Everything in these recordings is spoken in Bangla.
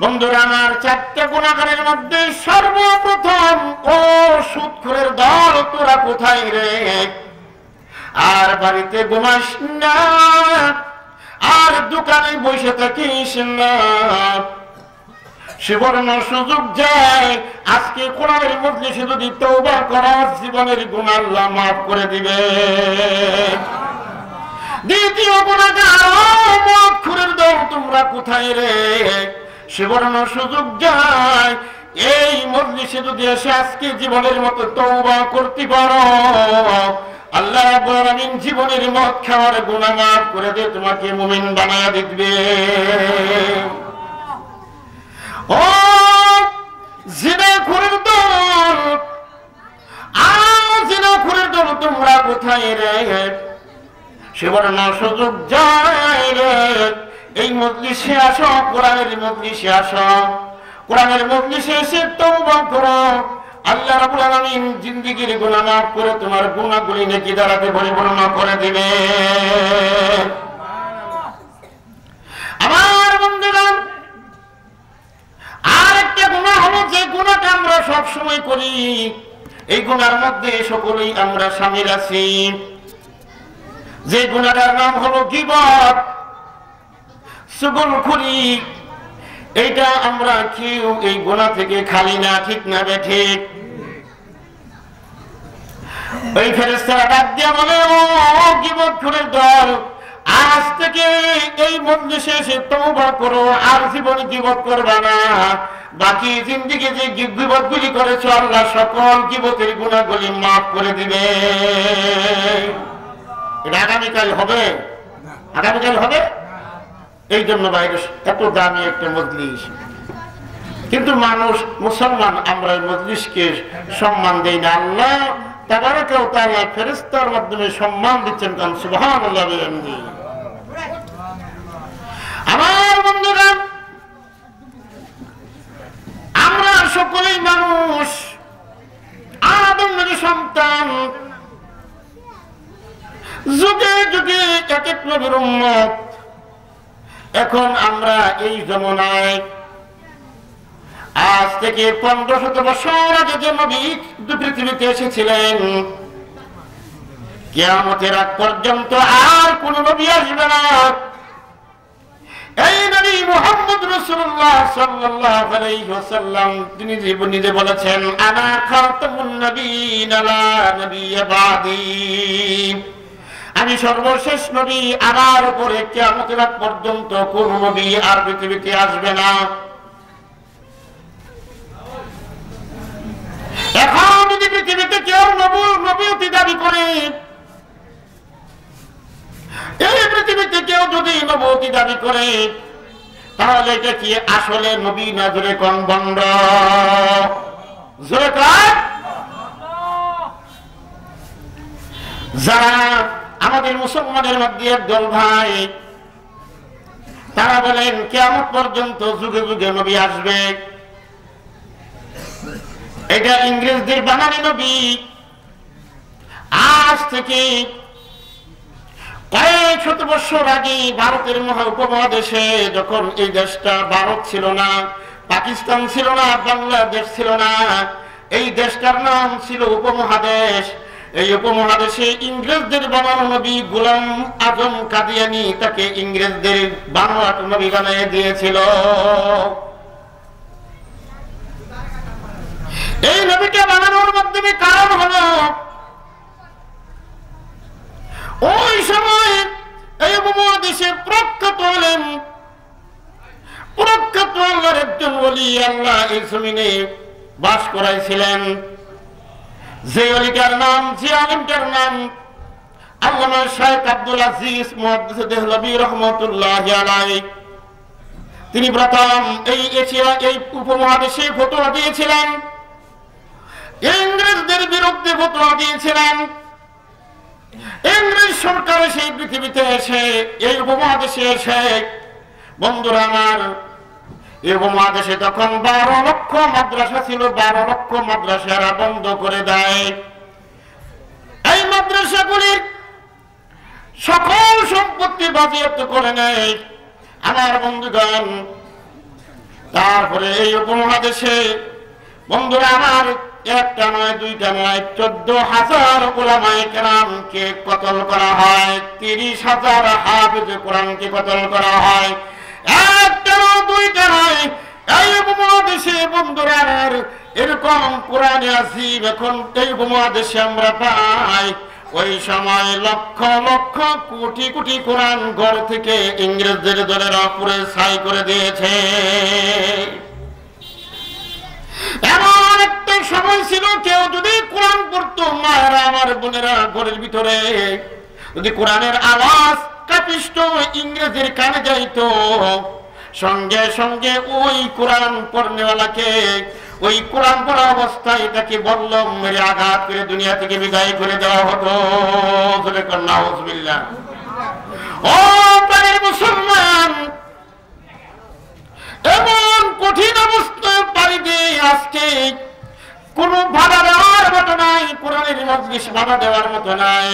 বন্ধুরা আমার, চারটে গুনাহের মধ্যে সর্বপ্রথম, ও সুদখোরের দল, তোরা কোথায় রে? আর বাড়িতে ঘুমাস না, আর দোকানে বসে থাকিস না। সুবর্ণ সুযোগ যায়, আজকে কোরআনের মজলিসে যদি তওবা করার, জীবনের গুনাহ আল্লাহ মাফ করে দিবে। দ্বিতীয় গুনাহগার, মদখোরের দল, তোমরা কোথায় রে? সুবর্ণ সুযোগ যায়, এই মজলিসে যদি এসে আজকে জীবনের মতো তওবা করতে পারো, আল্লাহ রাব্বুল আলামিন জীবনের মদ খাওয়ার গুনাহ মাফ করে দিয়ে তোমাকে মুমিন বানায়া দিবে। ও জিনাখোরের দল, জিনাখোরের দল, তোমরা কোথায় রে? সুবর্ণ সুযোগ যায় রে, এই মজলিসে আসো, কোরআনের মজলিসে আসো। কোরআনের মজলিসে এসে তওবা করো, আল্লাহ রাব্বুল আলামিন জিন্দেগীর গুনাহ মাফ করে তোমার গুনাহগুলি নেকি দ্বারাতে পরিপূর্ণ করে দিবে। আমার বন্ধুরা, আর একটা গুনাহ হলো যে গুনাহটা আমরা সব সময় করি, এই গুনার মধ্যে সকলেই আমরা শামিল আছি। যে গুনাহটার নাম হলো গীবত, চুগলখড়ি। এইটা আমরা কেউ এই গুনাহ থেকে খালি না, ঠিক না ঠিক? ওই ফেরেশতারা ডাক দিয়া বলে, ও গীবতখোরের দল, আজ থেকে এই মজলিসে এসে তওবা করো, আর জীবনে গীবত করবা না। বাকি জিন্দেগি যে গীবতগুলি করেছো, আল্লাহ সকল গীবতের গুনাহগুলি মাফ করে দিবে। এটা আগামীকাল হবে, আগামীকাল হবে। এই জন্য বাইরে এত দামি একটা মজলিস, কিন্তু মানুষ, মুসলমান, আমরা এই মজলিসকে সম্মান দেই না। আল্লাহ তাবারাকা ওয়া তাআলা ফেরেশতার মাধ্যমে সম্মান দিচ্ছেন। কারণ সুবহানাল্লাহ বিহামদিহি। আমার বন্ধুরা, আমরা সকলেই মানুষ, আদম নবীর সন্তান, যুগে যুগে এক এক নবীর উম্মত। এখন আমরা এই জমানায়, আজ থেকে 1500 বছর আগে যে নবী পৃথিবীতে এসেছিলেন, কিয়ামতের আগ পর্যন্ত আর কোন নবী আসবে না। এই নবী মুহাম্মদ রাসূলুল্লাহ সাল্লাল্লাহু আলাইহি ওয়াসাল্লাম, তিনি নিজে বলেছেন, আনা খাতামুন নবিয়্যিন লা নাবিয়্যা বাদি, আমি সর্বশেষ নবী, আমার উপরে কিয়ামতের আগ পর্যন্ত কোন নবী আর পৃথিবীতে আসবে না। এখন যদি পৃথিবীতে কেউ নবুয়তি দাবি করে, এই পৃথিবীতে কেউ যদি নবুয়তি দাবি করে, তাহলে এটা কি আসলে নবী না? জোরে কোন বন্ড, জোরে কোন। যারা আমাদের মুসলমানের মধ্যে একদল ভাই, তারা বলেন কিয়ামত পর্যন্ত যুগে যুগে নবী আসবে। এটা ইংরেজদের বানানো নবী। আজ থেকে কয়েক শত বছর আগে ভারতের উপমহাদেশে, যখন এই দেশটা ভারত ছিল না, পাকিস্তান ছিল না, বাংলাদেশ ছিল না, এই দেশটার নাম ছিল উপমহাদেশ। এই উপমহাদেশে ইংরেজদের বানানো নবী গোলাম আজম কাদিয়ানি তাকে ইংরেজদের বানানো নবী বানিয়ে দিয়েছিল। এই নবীকে বানানোর মাধ্যমে কারণ হলো, ওই সময় এই উপমহাদেশে প্রখ্যাত হলেন, প্রখ্যাত আল্লাহর একজন ওলি আল্লাহ এই জমিনে বাস করাইছিলেন। যে ওলিটার নাম, যে আলিমটার নাম আল্লামা শাইখ আব্দুল আজিজ মুহাদ্দিস দেহলভী রাহমাতুল্লাহি আলাইহি। তিনি প্রথম এই এশিয়া, এই উপমহাদেশে ফতোয়া দিয়েছিলেন, ইংরেজদের বিরুদ্ধে ফতোয়া দিয়েছিলেন। ইংরেজ সরকার সেই পৃথিবীতে এসে, এই উপমহাদেশে এসে, বন্ধুরা আমার, এই উপমহাদেশে তখন 12 লক্ষ মাদ্রাসা ছিল। 12 লক্ষ মাদ্রাসারা বন্ধ করে দেয়। এই মাদ্রাসাগুলির সকল সম্পত্তি বাজেয়াপ্ত করে নেয়। আমার বন্ধুগণ, তারপরে এই উপমহাদেশে বন্ধুরা আমার একটা নয় দুইটা নয় 14,000 উলামায়ে কেরামকে কতল করা হয়, 30,000 হাফেজ কোরআনকে কতল করা হয়। একটা নয় দুইটা নয়, এই উপমহাদেশে বন্ধুরা এরকম কোরআনে আসিফ এখন এই উপমহাদেশে আমরা পাই। ওই সময় লক্ষ লক্ষ কোটি কোটি কোরআন ঘর থেকে ইংরেজদের দলেরা পুরে ছাই করে দিয়েছে। এমন একটা সময় ছিল কেউ যদি কোরআন পড়তো, মায়েরা আমার বোনেরা ঘরের ভিতরে যদি কোরআনের আওয়াজ কাপিষ্ট ইংরেজের কানে যাইতো, সঙ্গে সঙ্গে ওই কোরআন পড়নেওয়ালাকে ওই কোরআন পড়া অবস্থায় তাকে বললাম মেরে আঘাত করে দুনিয়া থেকে বিদায় করে দেওয়া হতো। নাউজুবিল্লাহ। ও প্রাণের মুসলমান, এমন কঠিন অবস্থা পাড়ি দিয়ে আজকে কোন বাধা দেওয়ার মতো নাই, কোরআনের মজলিস বাধা দেওয়ার মতো নাই,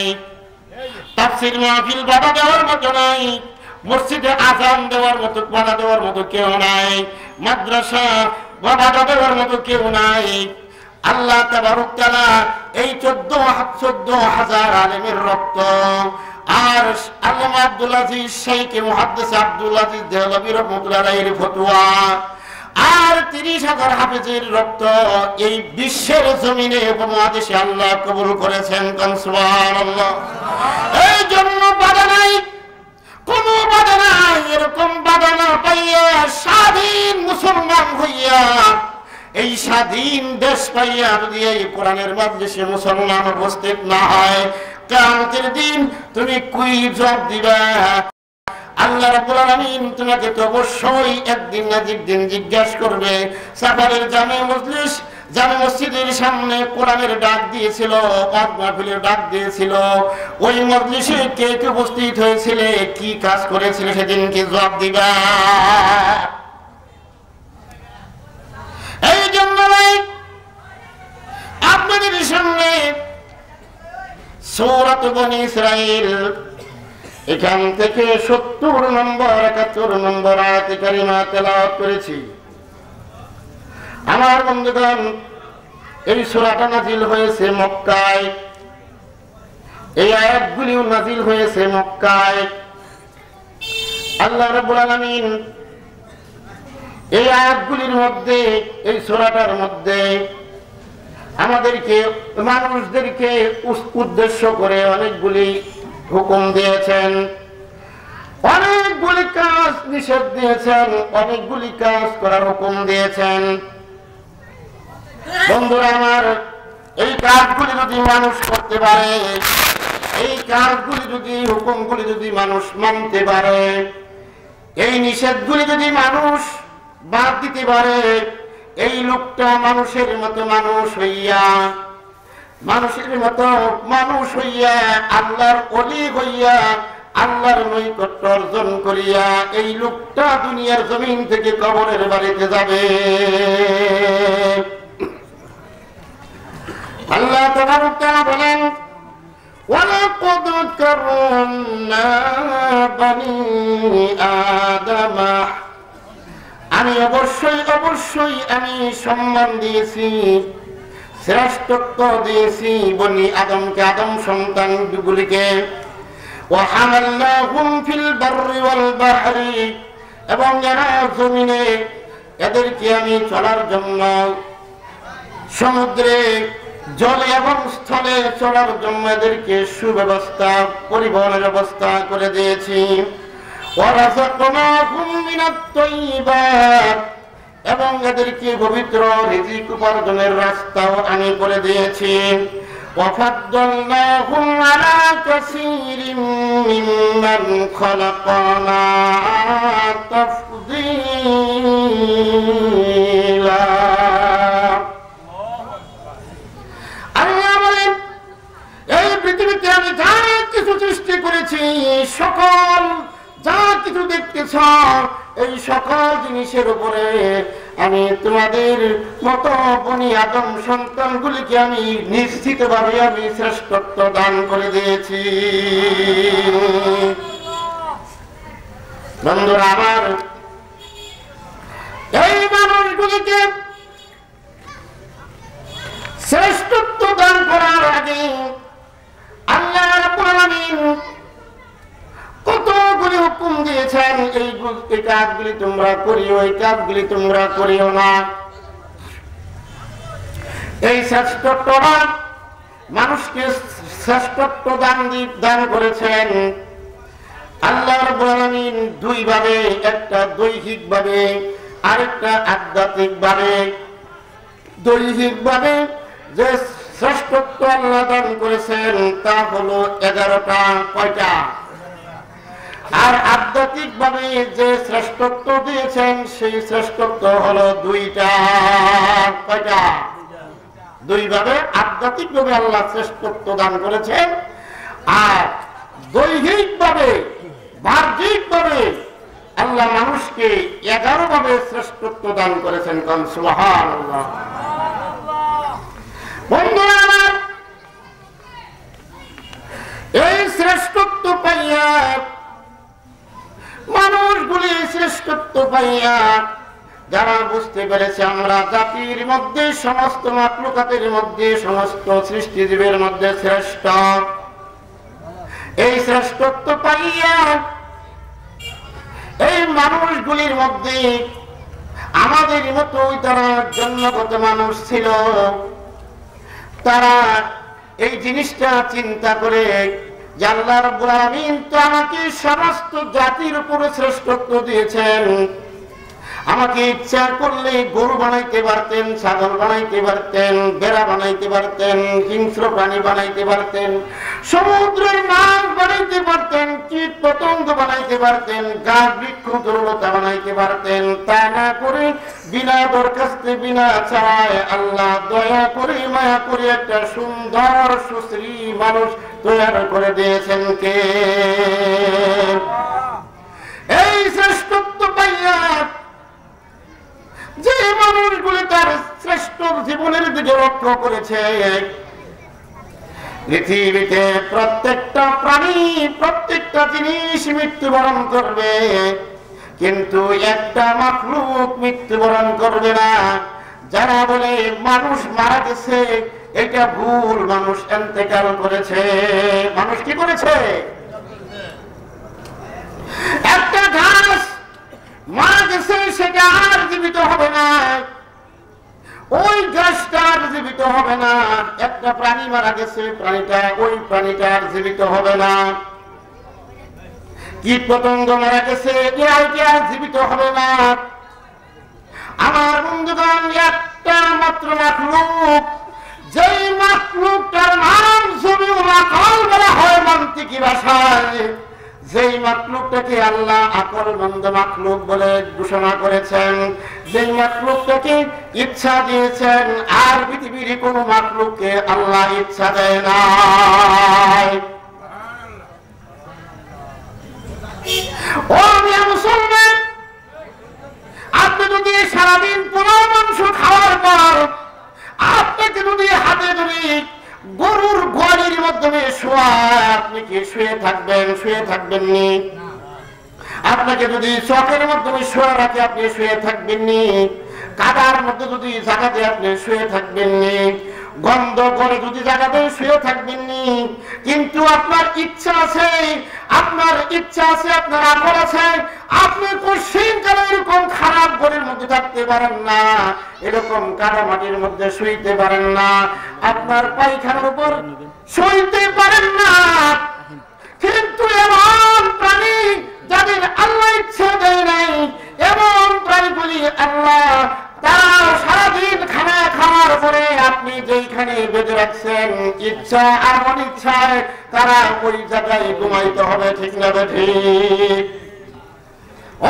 তাফসীর মাহফিল বাধা দেওয়ার মতো নাই, মসজিদে আযান দেওয়ার মতো বাধা দেওয়ার মতো কেউ নাই, মাদ্রাসা বাধা দেওয়ার মতো কেউ নাই। আল্লাহ তাবারক তাআলা এই 14,000 আলেমের রক্ত আর আল্লামা আব্দুল আজিজ শাইখ মুহাদ্দিস আব্দুল আজিজ দেহলভী রাহমাতুল্লাহ আলাইহির ফতোয়া আর 30,000 হাফেজের রক্ত এই বিশ্বের জমিনে উপমহাদেশে আল্লাহ কবুল করেছেন। সুবহানাল্লাহ। এই জন্য বাধা নাই, কোন বাধা নাই। এরকম বাধা না পাইয়া স্বাধীন মুসলমান হইয়া এই স্বাধীন দেশ পাইয়া যদি এই কোরআনের মজলিসে মুসলমান উপস্থিত না হয়, কিয়ামতের দিন তুমি কি জবাব দিবা? আল্লাহ রাব্বুল আলামিন তোমাকে তো অবশ্যই একদিন না একদিন জিজ্ঞাসা করবে। সাফারের জামে মসজিদের সামনে কোরআনের ডাক দিয়েছিল, মাহফিলের ডাক দিয়েছিল, ওই মজলিসে কে কে উপস্থিত হয়েছিলে, কি কাজ করেছিলে, সেদিন কি জবাব দিবা? এই জন্য আপনাদের সামনে সূরাত বনী ইসরাঈল এখান থেকে 70 নম্বর 71 নম্বর আয়াতে কারিমা তেলাওয়াত করেছি। আমার বন্ধুগণ, এই সূরাটা নাজিল হয়েছে মক্কায়, এই আয়াতগুলিও নাজিল হয়েছে মক্কায়। আল্লাহ রাব্বুল আলামিন এই আয়াতগুলির মধ্যে, এই সূরাটার মধ্যে আমাদেরকে মানুষদেরকে উদ্দেশ্য করে অনেকগুলি হুকুম দিয়েছেন, অনেকগুলি কাজ নিষেধ দিয়েছেন, অনেকগুলি কাজ করার হুকুম দিয়েছেন। বন্ধুরা আমার, এই কাজগুলি যদি মানুষ করতে পারে, এই কাজগুলি যদি হুকুমগুলি যদি মানুষ মানতে পারে, এই নিষেধগুলি যদি মানুষ বাদ দিতে পারে, এই লোকটা মানুষের মতো মানুষ হইয়া আল্লাহর ওলি হইয়া আল্লাহর নৈকট্য অর্জন করিয়া এই লোকটা দুনিয়ার জমিন থেকে কবরের বাড়িতে যাবে। আল্লাহ তাবারক তাআলা বলেন, ওয়ালাকাদ কাররামনা বানি আদম, আমি অবশ্যই আমি সম্মান দিয়েছি, শ্রেষ্ঠত্ব দিয়েছি বনি আদমকে, আদম সন্তানগুলিকে। ওয়া হামালনাহুম ফিল বাররি ওয়াল বাহরি, এবং এরা জমিনে এদেরকে আমি চলার জন্য, সমুদ্রে জলে এবং স্থলে চলার জন্য এদেরকে সুব্যবস্থা, পরিবহনের ব্যবস্থা করে দিয়েছি। ওয়ারাযাকনাহুম মিনাত তাইয়্যিবাত, এবং এদেরকে পবিত্র রিজিক উপার্জনের রাস্তাও আমি করে দিয়েছি। ওয়াফাদ্দালনাহুম আলা কাসীরিম মিম্মান খালাকনা তাফদীলা। আল্লাহ বলেন, এই পৃথিবীতে আমি যা কিছু সৃষ্টি করেছি, সকল যা কিছু দেখতেছ, এই সকল জিনিসের উপরে আমি তোমাদের মতো বনি আদম সন্তানগুলিকে আমি নিশ্চিতভাবে আমি শ্রেষ্ঠত্ব দান করে দিয়েছি। বন্ধুরা আমার, এই মানুষগুলিকে শ্রেষ্ঠত্ব দান করার আগে আল্লাহ রাব্বুল আলামিন কতগুলি হুকুম দিয়েছেন, এই কাজগুলি তোমরা করিও, এই কাজগুলি তোমরা করিও না। এই শ্রেষ্ঠত্বরা মানুষকে শ্রেষ্ঠত্ব দান করেছেন আল্লাহ রাব্বুল আলামিন দুই ভাবে, একটা দৈহিক ভাবে আরেকটা আধ্যাত্মিক ভাবে। দৈহিক ভাবে যে শ্রেষ্ঠত্ব আল্লাহ দান করেছেন তা হলো 11টা। কয়টা? আর আধ্যাত্মিক ভাবে যে শ্রেষ্ঠত্ব দিয়েছেন সেই শ্রেষ্ঠত্ব হলো 2টা। কয়টা? 2 ভাবে আধ্যাত্মিক ভাবে আল্লাহ শ্রেষ্ঠত্ব দান করেছেন, আর দৈহিক ভাবে বাহ্যিক ভাবে আল্লাহ মানুষকে 11 ভাবে শ্রেষ্ঠত্ব দান করেছেন। কোন সুবহানাল্লাহ। বন্ধুরা আমার, এই শ্রেষ্ঠত্ব পাইয়া মানুষগুলি শ্রেষ্ঠত্ব পাইয়া যারা বুঝতে পেরেছে আমরা জাতির মধ্যে, সমস্ত মাখলুকাতের মধ্যে, সমস্ত সৃষ্টিজীবের মধ্যে শ্রেষ্ঠ, এই শ্রেষ্ঠত্ব পাইয়া এই মানুষগুলির মধ্যে আমাদের মতোই তারা জন্মগত মানুষ ছিল, তারা এই জিনিসটা চিন্তা করে যে আল্লাহ রাব্বুল আলামিন তো আমাকে সমস্ত জাতির উপরে শ্রেষ্ঠত্ব দিয়েছেন, আমাকে ইচ্ছা করলে গরু বানাইতে পারতেন, ছাগল বানাইতে পারতেন, ভেড়া বানাইতে পারতেন, হিংস্র প্রাণী বানাইতে পারতেন, সমুদ্রের মাছ বানাইতে পারতেন, কীট পতঙ্গ বানাইতে পারতেন, গাছ বৃক্ষ তরুলতা বানাইতে পারতেন। তা না করে বিনা দরখাস্তে বিনা চায় আল্লাহ দয়া করে মায়া করে একটা সুন্দর সুশ্রী মানুষ তৈরি করে দিয়েছেন কে? এই শ্রেষ্ঠত্ব পাইয়া যে মানুষগুলি তার শ্রেষ্ঠ জীবনের দিকে লক্ষ্য করেছে, পৃথিবীতে প্রত্যেকটা প্রাণী প্রত্যেকটা জিনিস মৃত্যুবরণ করবে, কিন্তু একটা মাখলুক মৃত্যুবরণ করবে না। যারা বলে মানুষ মারা গেছে এটা ভুল, মানুষ ইন্তেকাল করেছে। মানুষ কি করেছে? একটা ঘাস মারা গেছে সেটা আর জীবিত হবে না, ওই গাছটা আর জীবিত হবে না। একটা প্রাণী মারা গেছে, ওই প্রাণীটা আর জীবিত হবে না। কীট পতঙ্গ মারা গেছে, আর জীবিত হবে না। আমার বন্ধুগণ, একটা মাত্র মাখলুক, যেই মাখলুকটার নাম জমিউল আকল বলা হয় মান্তিকি ভাষায়, যেই মাখলুকটাকে আল্লাহ আকলমন্দ মাখলুক বলে ঘোষণা করেছেন, যেই মাখলুকটাকে ইচ্ছা দিয়েছেন, আর পৃথিবীর কোন মাখলুককে আল্লাহ ইচ্ছা দেয় না। ও মিয়া মুসলমান, আপনি যদি সারাদিন পোলাও মাংস খাওয়ার পর আপনাকে যদি হাতে ধরে গরুর গোয়ালির মাধ্যমে শোয়া, আপনি কি শুয়ে থাকবেন? শুয়ে থাকবেন নি। আপনাকে যদি চকের মাধ্যমে শোয়া রাখে, আপনি শুয়ে থাকবেন নি। কাদার মধ্যে যদি জায়গাতে আপনি শুয়ে থাকবেন নি। গন্ধ করে যদি জায়গাতে শুয়ে থাকবেন নি। কিন্তু আপনার ইচ্ছা আছে, আপনার আপন আছে, আপনি কোশ্চিন কালে এরকম খারাপ ঘরের মধ্যে থাকতে পারেন না, এরকম কাদা মাটির মধ্যে শুইতে পারেন না, আপনার পায়খানার উপর শুইতে পারেন না। কিন্তু এমন প্রাণী যাদের আল্লাহ ইচ্ছা দেয় নাই, এমন প্রাণীগুলি আল্লাহ তারা সারাদিন খানা খাওয়ার পরে আপনি যেইখানে বেঁধে রাখছেন, ইচ্ছা আর অনিচ্ছায় তারা ওই জায়গায় ঘুমাইতে হবে। ঠিক না ঠিক?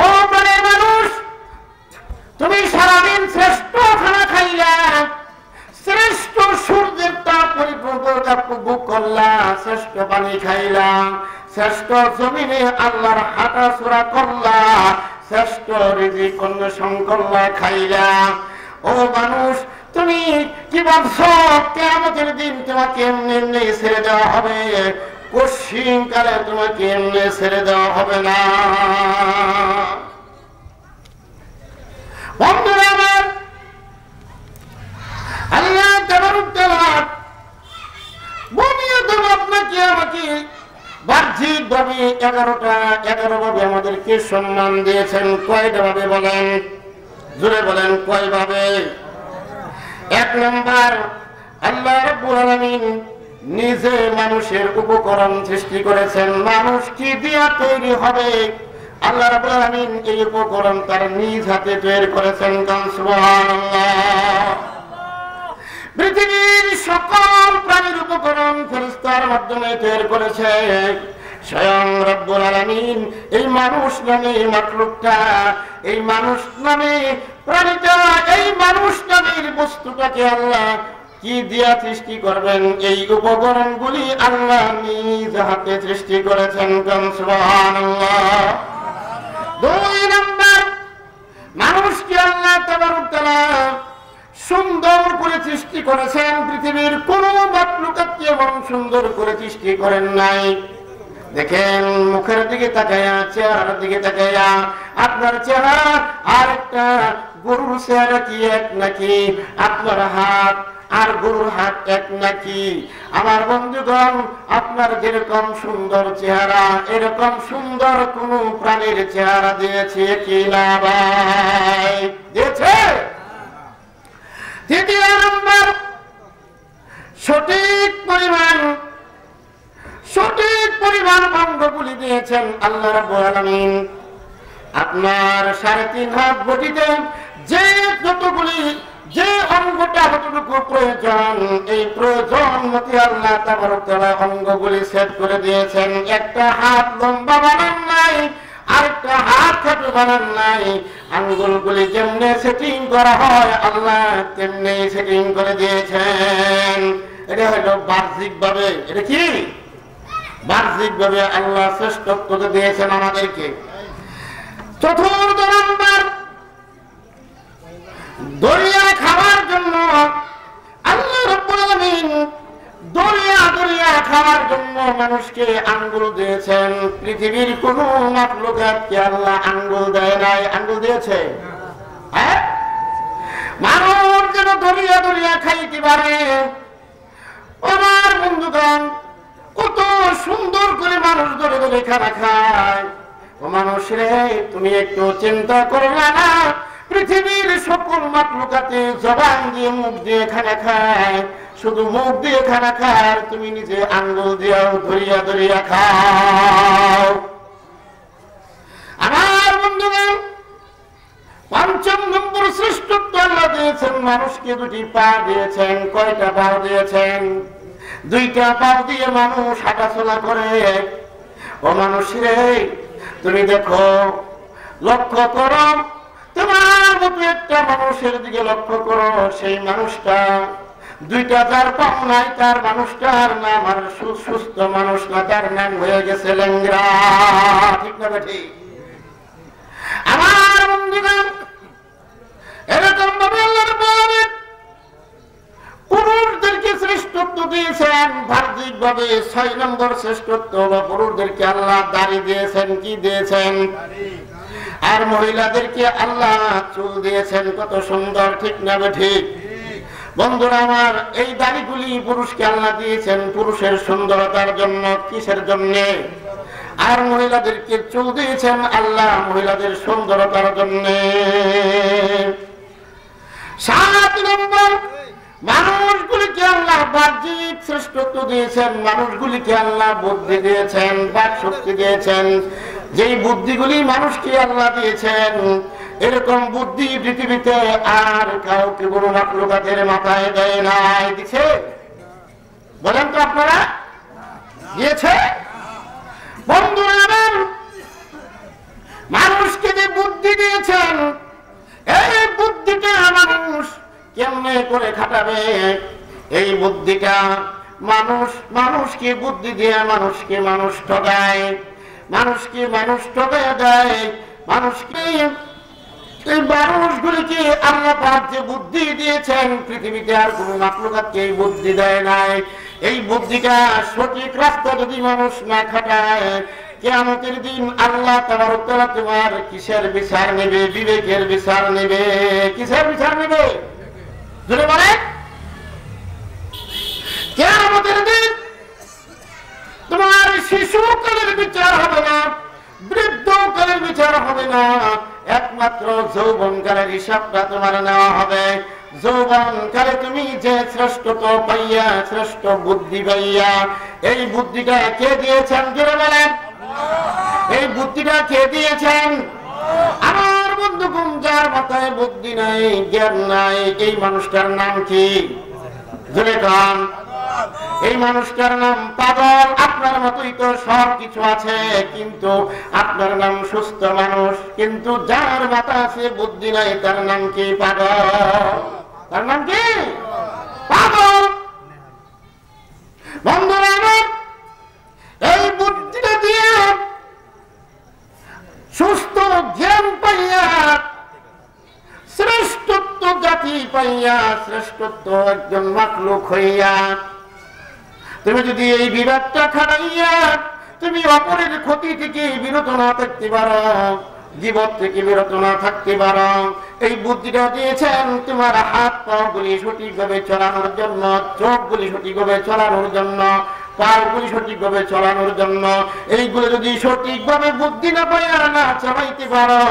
ও প্রাণের মানুষ, তুমি সারাদিন শ্রেষ্ঠ খানা খাইলা, শ্রেষ্ঠ সূর্যের তাপ বুক করলা, শ্রেষ্ঠ পানি খাইলা, শ্রেষ্ঠ জমিনে আল্লাহর হাঁটা চোরা করলা, শ্রেষ্ঠ রিজিক অন্বেষণ করলা, খাইলা। ও মানুষ, তুমি কি ভাবছো কিয়ামতের দিন তোমাকে এমনি এমনি ছেড়ে দেওয়া হবে? কোশ্চিন কালে তোমাকে এমনি ছেড়ে দেওয়া হবে না। বন্ধুরা আমার, আল্লাহ তাবারক তাআলা বুনিয়াদম আপনাকে আমাকে বাহ্যিক ভাবে 11 ভাবে আমাদেরকে সম্মান দিয়েছেন। কয়টা ভাবে বলেন? জোরে বলেন, কয় ভাবে? 1 নম্বর, আল্লাহ রাব্বুল আলামিন নিজে মানুষের উপকরণ সৃষ্টি করেছেন। মানুষ কি দিয়া তৈরি হবে, আল্লাহ রাব্বুল আলামিন এই উপকরণ তার নিজ হাতে তৈরি করেছেন। সুবহানাল্লাহ। পৃথিবীর সকল প্রাণীর উপকরণ ফেরেশতার মাধ্যমে তৈরি করেছে স্বয়ং রব্বুল আলামিন। এই মানুষ নামে মাখলুকটা, এই মানুষ নামে প্রাণীটা, এই মানুষ নামের বস্তুটাকে আল্লাহ কি দিয়া সৃষ্টি করবেন? এই উপকরণগুলি আল্লাহ নিজ হাতে সৃষ্টি করেছেন। সুবহানাল্লাহ। 2 নম্বর, মানুষকে আল্লাহ তাবারক তাআলা সুন্দর করে সৃষ্টি করেছেন। পৃথিবীর কোন মাখলুকাতকে এমন সুন্দর করে সৃষ্টি করেন নাই। দেখেন, মুখের দিকে তাকায়া, চেহারার দিকে তাকায়া, আপনার চেহারা আর একটা গরুর চেহারা কি এক নাকি? আপনার হাত আর গরুর হাত এক নাকি? আমার বন্ধুগণ, আপনার যেরকম সুন্দর চেহারা, এরকম সুন্দর কোন প্রাণীর চেহারা দিয়েছে কি না ভাই? দিয়েছে? 3 নম্বর, সঠিক পরিমাণ অঙ্গগুলি দিয়েছেন আল্লাহ রাব্বুল আলামিন। আপনার 3.5 হাত বডিতে যে অঙ্গটা যতটুকু প্রয়োজন, এই প্রয়োজন মতো আল্লাহ তাবারক তাআলা অঙ্গগুলি সেট করে দিয়েছেন। একটা হাত লম্বা বানান নাই, আরেকটা হাত খাটো বানান নাই। আঙ্গুলগুলি যেমনি সেটিং করা হয় আল্লাহ তেমনি সেটিং করে দিয়েছেন। এটা হলো বাহ্যিক ভাবে। এটা কি? বাহ্যিক ভাবে আল্লাহ শ্রেষ্ঠত্ব দিয়েছেন আমাদেরকে। 4 নম্বর, দরিয়া খাওয়ার জন্য আল্লাহ রাব্বুল আলামিন দরিয়া খাওয়ার জন্য মানুষকে আঙ্গুল দিয়েছেন। পৃথিবীর কোন মাখলুকাতকে আল্লাহ আঙ্গুল দেয় নাই। আঙ্গুল দিয়েছে? হ্যাঁ, মানুষ যেন দরিয়া খাইতে পারে। আমার বন্ধুগণ, কত সুন্দর করে মানুষ ধরে খানা খায়। ও মানুষ রে, তুমি একটু চিন্তা করবে না? পৃথিবীর সকল মাখলুকাতে জবান দিয়ে, মুখ দিয়ে খানা খায়। শুধু মুখ দিয়ে খানা খায়, তুমি নিজে আঙ্গুল দিয়েও দরিয়া খাও। আমার বন্ধুগণ, 5 নম্বর শ্রেষ্ঠত্ব আল্লাহ দিয়েছেন মানুষকে। 2টি পা দিয়েছেন। কয়টা পা দিয়েছেন? 2টা পা দিয়ে মানুষ হাঁটাচলা করে। ও মানুষ রে, তুমি দেখো, লক্ষ্য করো, তোমার মতো একটা মানুষের দিকে লক্ষ্য করো। সেই মানুষটা 2টা যার পাও নাই, তার মানুষটার নাম আর সুস্থ মানুষ না, তার নাম হয়ে গেছে লেঙ্গরা। ঠিক না ঠিক? আমার বন্ধুগণ, এরকম ভাবে আল্লাহ রাব্বুল আলামিন পুরুষদেরকে শ্রেষ্ঠত্ব দিয়েছেন বাহ্যিক ভাবে। 6 নম্বর শ্রেষ্ঠত্ব বা পুরুষদেরকে আল্লাহ দাড়ি দিয়েছেন। কি দিয়েছেন? আর মহিলাদেরকে আল্লাহ চুল দিয়েছেন। কত সুন্দর, ঠিক না ঠিক? বন্ধুরা আমার, এই দাড়িগুলি পুরুষকে আল্লাহ দিয়েছেন পুরুষের সুন্দরতার জন্য। কিসের জন্য? আর মহিলাদেরকে চুল দিয়েছেন আল্লাহ মহিলাদের সুন্দরতার জন্য। 7 নম্বর, মানুষগুলিকে আল্লাহ বাহ্যিক শ্রেষ্ঠত্ব দিয়েছেন। মানুষগুলিকে আল্লাহ বুদ্ধি দিয়েছেন, বাক শক্তি দিয়েছেন। যেই বুদ্ধিগুলি মানুষকে আল্লাহ দিয়েছেন, এরকম বুদ্ধি পৃথিবীতে আর কাউকে কোনো মাখলুকাতের মাথায় দেয় নাই। দিছে? বলেন তো আপনারা, দিয়েছে? বন্ধুরা, মানুষকে যে বুদ্ধি দিয়েছেন, এই বুদ্ধিটা মানুষ কেমনে করে খাটাবে? এই বুদ্ধিটা মানুষকে বুদ্ধি দিয়ে মানুষ ঠকায়, মানুষ ঠকায় দেয়। এই মানুষগুলিকে আল্লাহ পাক যে বুদ্ধি দিয়েছেন, পৃথিবীতে আর কোন মাখলুকাতকে এই বুদ্ধি দেয় নাই। এই বুদ্ধিটা সঠিক রাস্তা যদি মানুষ না খাটায়, কিয়ামতের দিন আল্লাহ তাবারক ওয়া তাআলা তোমার কিসের বিচার নেবে? বিবেকের বিচার নেবে। কিসের বিচার নেবে? জোরে বলেন। কিয়ামতের দিন তোমার শিশুকালের বিচার হবে না, বৃদ্ধকালের বিচার হবে না, একমাত্র যৌবনকালের হিসাবটা তোমার নেওয়া হবে। যৌবনকালে তুমি যে শ্রেষ্ঠত্ব পাইয়া, শ্রেষ্ঠ বুদ্ধি পাইয়া, এই বুদ্ধিটা কে দিয়েছেন? জোরে বলেন। এই বুদ্ধিটা কে দিয়েছেন? আমার বন্ধুগণ, যার মাথায় বুদ্ধি নাই, জ্ঞান নাই, এই মানুষটার নাম কি? জোরে কান। এই মানুষটার নাম পাগল। আপনার মতোই তো সব কিছু আছে, কিন্তু আপনার নাম সুস্থ মানুষ। কিন্তু যার মাথা আছে, বুদ্ধি নাই, তার নাম কি? পাগল। তার নাম কি? পাগল। বন্ধুরা আমার, এই বুদ্ধিটা দিয়ে সুস্থ জ্ঞান পাইয়া, শ্রেষ্ঠত্ব জাতি পাইয়া, শ্রেষ্ঠত্ব একজন মাখলুক হইয়া, তুমি যদি এই বিবাদটা খাটাইয়া তুমি অপরের ক্ষতি থেকে বিরত না থাকতে পারো, জীবন থেকে বিরত না থাকতে পারো, এই বুদ্ধিটা দিয়েছেন তোমার হাত পা গুলি সঠিকভাবে চালানোর জন্য, চোখ গুলি সঠিকভাবে চালানোর জন্য, পাগুলি সঠিকভাবে চালানোর জন্য। এইগুলো যদি সঠিকভাবে বুদ্ধি না পাইয়া না চালাইতে পারো,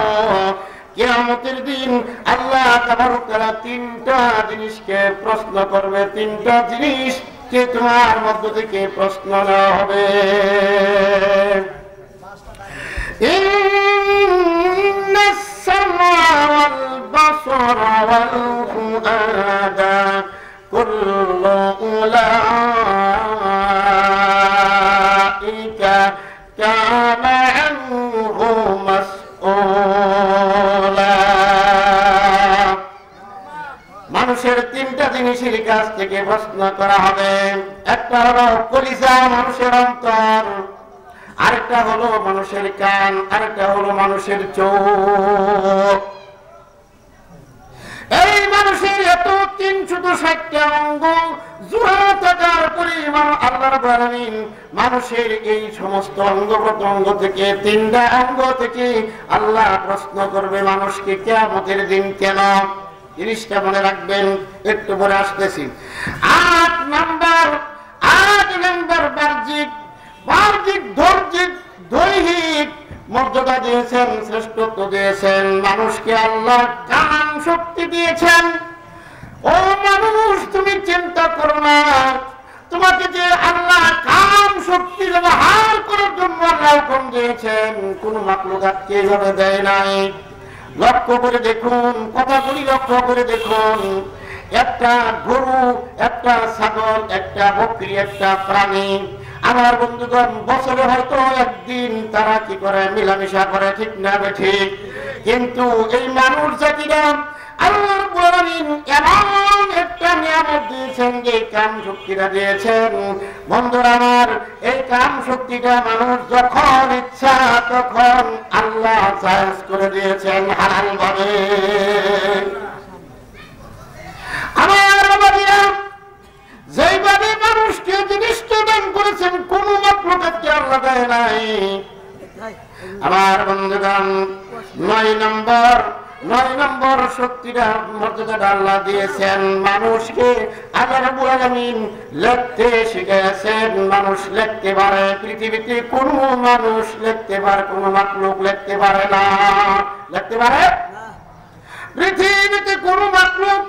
কিয়ামতের দিন আল্লাহ তাবারক ওয়া তাআলা তিনটা জিনিসকে প্রশ্ন করবে। তিনটা জিনিস কে তোমার মধ্য থেকে প্রশ্ন নেওয়া হবে। ইন্নাস সামআ ওয়াল বাসারা ওয়াল ফুআদা কুল্লু উলাইকা কানা আনহু মাসউলা। মানুষের তিনটা জিনিসের কাছ থেকে প্রশ্ন করা হবে। একটা হলো কলিজা, মানুষের অন্তর, আরেকটা হলো মানুষের কান, আরেকটা হলো মানুষের চোখ। এই মানুষের এত 360টা অঙ্গ জোড়া থাকার পরিমাণ আল্লাহ রাব্বুল আলামিন মানুষের এই সমস্ত অঙ্গ প্রত্যঙ্গ থেকে, তিনটা অঙ্গ থেকে আল্লাহ প্রশ্ন করবে মানুষকে কিয়ামতের দিন। কেন? জিনিসটা মনে রাখবেন, একটু পরে আসতেছি। 8 নাম্বার বাহ্যিক, দৈহিক মর্যাদা দিয়েছেন, শ্রেষ্ঠত্ব দিয়েছেন মানুষকে। আল্লাহ কান শক্তি দিয়েছেন। ও মানুষ, তুমি চিন্তা করো না, তোমাকে যে আল্লাহ কান শক্তি ব্যবহার করার জন্য আল্লাহ হুকুম দিয়েছেন, কোন মাখলুকাতকে এভাবে দেয় নাই। লক্ষ্য করে দেখুন, কথাগুলি লক্ষ্য করে দেখুন। একটা গরু, একটা ছাগল, একটা বকরি, একটা প্রাণী, আমার বন্ধুগণ, বছরে হয়তো একদিন তারা কি করে? মিলামিশা করে, ঠিক না ঠিক? কিন্তু এই মানুষ জাতিরা আল্লাহ রাব্বুল আলামিন এমন একটা নিয়ামত দিয়েছেন, যে কাম শক্তিটা দিয়েছেন। বন্ধুরা আমার, এই কাম শক্তিটা মানুষ যখন ইচ্ছা তখন আল্লাহ জায়েজ করে দিয়েছেন হালাল ভাবে। আমার বাবারা, যেইভাবে মানুষকে জিনিসটা দান করেছেন, কোন মাখলুকাতকে আল্লাহ দেয় নাই। আমার বন্ধুগণ, 9 নম্বর শক্তিটা, মর্যাদাটা আল্লাহ দিয়েছেন মানুষকে। আল্লাহ রাব্বুল আলামিন লিখতে শিখিয়েছেন। মানুষ লিখতে পারে, পৃথিবীতে কোন মানুষ লিখতে পারে, কোন মাখলুক লিখতে পারে না। লিখতে পারে? পৃথিবীতে কোন মাখলুক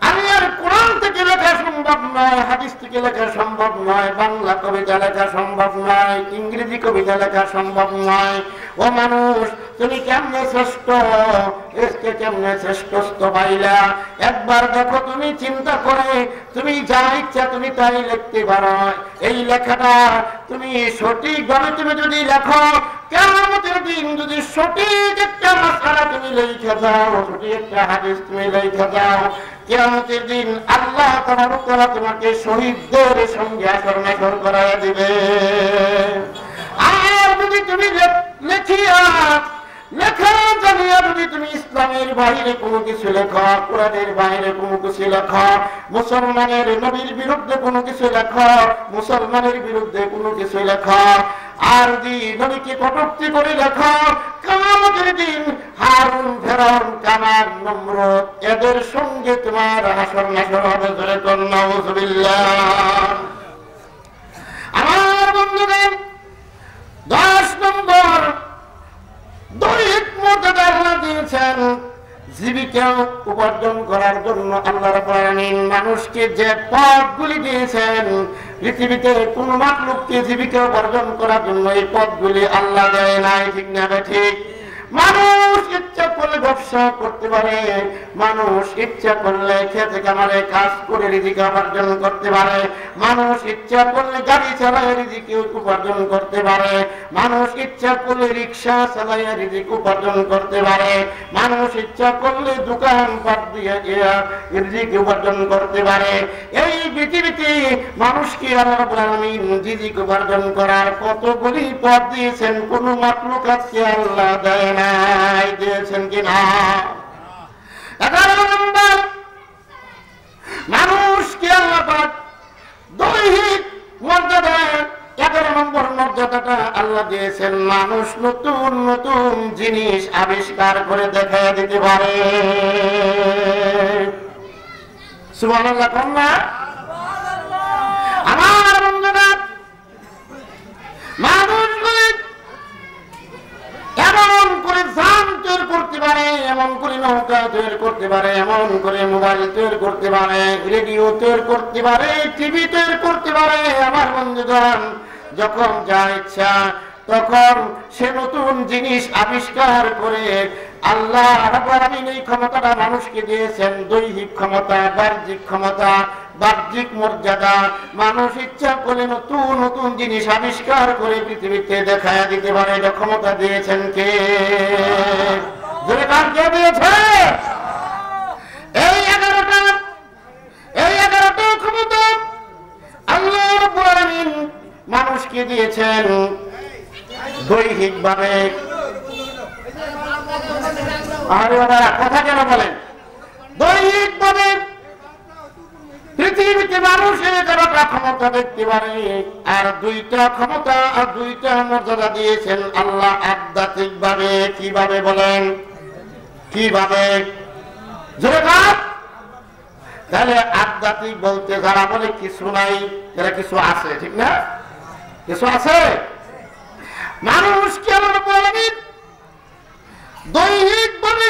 আল্লাহর কোরআন থেকে লেখা সম্ভব নয়, হাদিস থেকে লেখা সম্ভব নয়, বাংলা কবিতা লেখা সম্ভব নয়, ইংরেজি কবিতা লেখা সম্ভব নয়। ও মানুষ, তুমি কেমনে শ্রেষ্ঠ, এসকে কেমনে শ্রেষ্ঠত্ব পাইলা? একবার দেখো, তুমি চিন্তা করে, তুমি যা ইচ্ছা তুমি তাই লিখতে পারো। এই লেখাটা তুমি সঠিকভাবে তুমি যদি লেখো, কিয়ামতের দিন যদি সঠিক একটা মাসআলা তুমি লিখে যাও, সঠিক একটা হাদিস তুমি লিখে যাও, কিয়ামতের দিন আল্লাহ তাবারক ওয়া তাআলা তোমাকে শহীদদের সঙ্গে আসর করায় দিবে। আর যদি তুমি লেখা জানিয়া যদি তুমি ইসলামের বাইরে কোনো কিছু লেখো, কোরআনের বাইরে কোনো কিছু লেখো, মুসলমানের নবীর বিরুদ্ধে কোনো কিছু লেখো, মুসলমানের বিরুদ্ধে কোনো কিছু লেখো, আর যদি নবীকে কটূক্তি করে দেখো, কিয়ামতের দিন হারুন, ফেরাউন, কানান, নমরুদ এদের সঙ্গে তোমার হাসর নাসর হবে। ধরে কোন নাউযুবিল্লাহ। আমার বন্ধুগণ, 10 নম্বর দৈহিক মর্যাদা আল্লাহ দিয়েছেন জীবিকা উপার্জন করার জন্য। আল্লাহ রাব্বুল আলামিন মানুষকে যে পথগুলি দিয়েছেন, পৃথিবীতে কোন মাখলুককে জীবিকা উপার্জন করার জন্য এই পথগুলি আল্লাহ দেয় নাই। ঠিক না ঠিক? মানুষ ইচ্ছা করলে ব্যবসা করতে পারে, মানুষ ইচ্ছা করলে খেতে কামারে কাজ করে রিজিক উপার্জন করতে পারে, মানুষ ইচ্ছা করলে গাড়ি চালায় রিজিক উপার্জন করতে পারে, মানুষ ইচ্ছা করলে রিক্সা চালায় রিজিক উপার্জন করতে পারে, মানুষ ইচ্ছা করলে দোকান পাট দিয়ে রিজিক উপার্জন করতে পারে। এই পৃথিবীতে মানুষকে আল্লাহ রাব্বুল আলামিন রিজিক উপার্জন করার কতগুলি পথ দিয়েছেন, কোন মাখলুক আজকে আল্লাহ দেয় নাই। দিয়েছেন কিনা? 11 নম্বর মানুষকে আল্লাহ পাক দৈহিক মর্যাদা, 11 নম্বর মর্যাদাটা আল্লাহ দিয়েছেন মানুষ নতুন নতুন জিনিস আবিষ্কার করে দেখা দিতে পারে। সুবহানাল্লাহ। কন্যা আমার বন্ধুরা, মানুষগুলি এমন করে যান তৈরি করতে পারে, এমন করে নৌকা তৈরি করতে পারে, এমন করে মোবাইল তৈরি করতে পারে, রেডিও তৈরি করতে পারে, টিভি তৈরি করতে পারে। আমার বন্ধুগণ, যখন যা ইচ্ছা তখন সে নতুন জিনিস আবিষ্কার করে আল্লাহ রাব্বুল আলামিন এই ক্ষমতাটা মানুষকে দিয়েছেন। দৈহিক ক্ষমতা, বাহ্যিক ক্ষমতা, বাহ্যিক মর্যাদা। মানুষ ইচ্ছা করে নতুন নতুন জিনিস আবিষ্কার করে পৃথিবীতে দেখায় দিতে পারে। এটা ক্ষমতা দিয়েছেন কে? জোরে কার কে দিয়েছে? এই 11টা ক্ষমতা আল্লাহ রাব্বুল আলামিন মানুষকে দিয়েছেন দৈহিক ভাবে। আরে বাবা, কথা কেন বলেন? দৈহিক ভাবে পৃথিবীতে মানুষের 11টা ক্ষমতা দেখতে পারে, আর 2টা ক্ষমতা আর 2টা মর্যাদা দিয়েছেন আল্লাহ আধ্যাত্মিক ভাবে। কিভাবে বলেন? কিভাবে? জোরে কার? তাহলে আধ্যাত্মিক বলতে যারা বলে কিছু নাই, তারা কিছু আছে। ঠিক না? কিছু আছে। মানুষ কেমন বলেন? দৈহিক ভাবে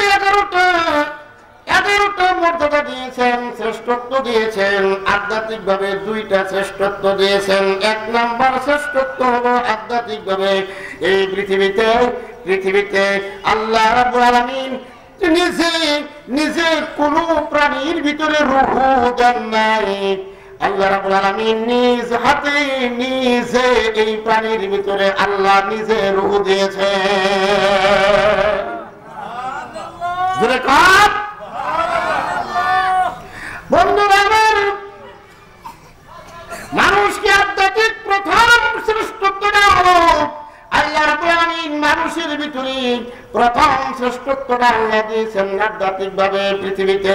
11টা মর্যাদা দিয়েছেন, শ্রেষ্ঠত্ব দিয়েছেন। আধ্যাত্মিক ভাবে 2টা শ্রেষ্ঠত্ব দিয়েছেন। 1 নম্বর শ্রেষ্ঠত্ব হলো আধ্যাত্মিক ভাবে এই পৃথিবীতে আল্লাহ রাব্বুল আলামিন নিজে কোন প্রাণীর ভিতরে রূহ দেন নাই। আল্লাহ রাব্বুল আলামিন নিজ হাতে নিজে এই প্রাণীর ভিতরে আল্লাহ নিজে রূহ দিয়েছে। জোরে কার? বন্ধুরা আমার, মানুষকে আধ্যাত্মিক প্রথম শ্রেষ্ঠত্বটা হলো আল্লাহ রাব্বুল আলামিন মানুষের ভিতরে প্রথম শ্রেষ্ঠত্বটা আল্লাহ দিয়েছেন আধ্যাত্মিক ভাবে। পৃথিবীতে